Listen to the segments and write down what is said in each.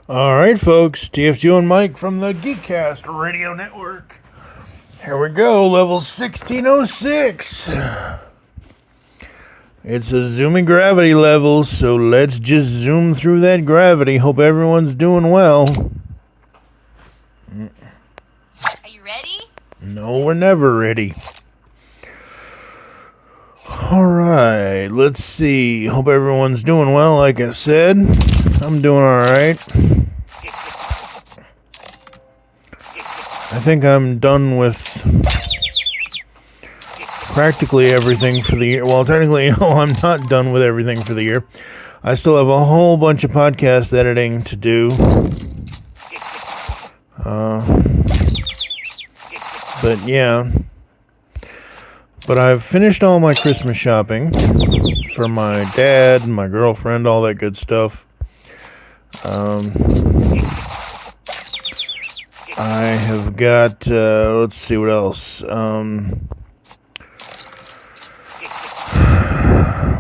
Alright folks, TFG and Mike from the GeekCast radio network. Here we go, level 1606. It's a zooming gravity level, so let's just zoom through that gravity. Hope everyone's doing well. Are you ready? No, we're never ready. Alright, let's see. Hope everyone's doing well, like I said. I'm doing alright. I think I'm done with practically everything for the year. Well, technically, no, I'm not done with everything for the year. I still have a whole bunch of podcast editing to do. But yeah. But I've finished all my Christmas shopping for my dad, my girlfriend, all that good stuff. I have got, let's see what else.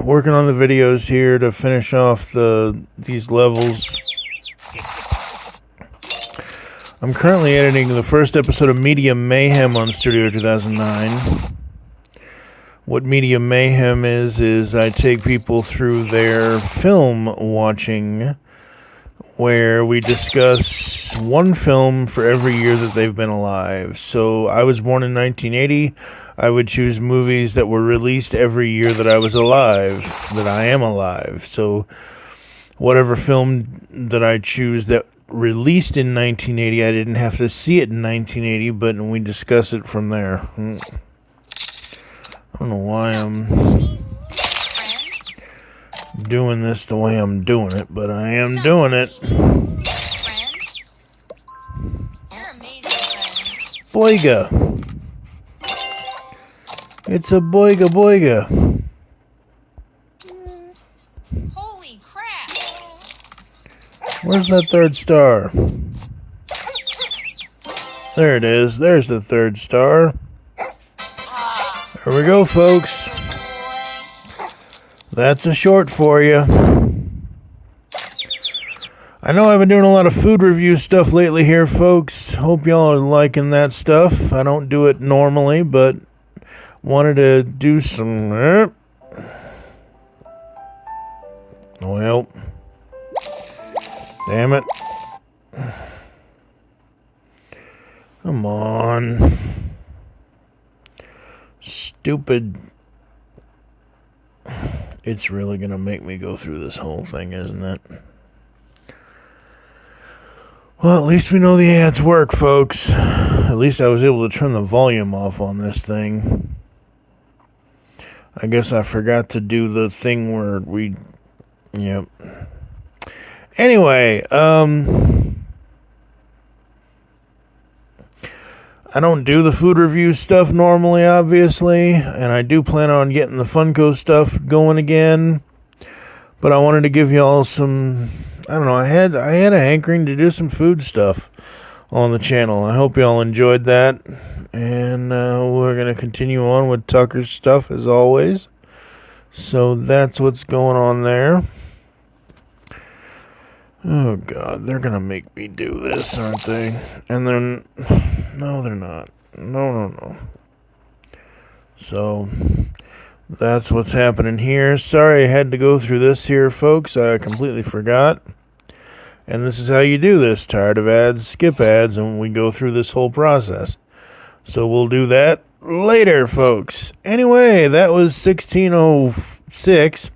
Working on the videos here to finish off these levels. I'm currently editing the first episode of Media Mayhem on Studio 2009. What Media Mayhem is I take people through their film watching, where we discuss one film for every year that they've been alive. So I was born in 1980. I would choose movies that were released every year that I was alive, that I am alive. So whatever film that I choose that released in 1980, I didn't have to see it in 1980, but we discuss it from there. I don't know why I'm doing this the way I'm doing it, but I am doing it. Boyga. It's a boyga boyga. Holy crap! Where's that third star? There it is. There's the third star. Here we go, folks. That's a short for you. I know I've been doing a lot of food review stuff lately here, folks. Hope y'all are liking that stuff. I don't do it normally, but wanted to do some... Well, damn it. Come on. Stupid. It's really gonna make me go through this whole thing, isn't it? Well, at least we know the ads work, folks. At least I was able to turn the volume off on this thing. I guess I forgot to do the thing where we... Yep. Anyway, I don't do the food review stuff normally, obviously, and I do plan on getting the Funko stuff going again. But I wanted to give y'all some, I don't know, I had a hankering to do some food stuff on the channel. I hope y'all enjoyed that, and we're going to continue on with Tucker's stuff as always. So that's what's going on there. Oh, God, they're going to make me do this, aren't they? And then, no, they're not. No. So, that's what's happening here. Sorry I had to go through this here, folks. I completely forgot. And this is how you do this. Tired of ads, skip ads, and we go through this whole process. So, we'll do that later, folks. Anyway, that was 1606.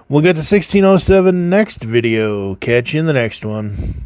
We'll get to 1607 next video. Catch you in the next one.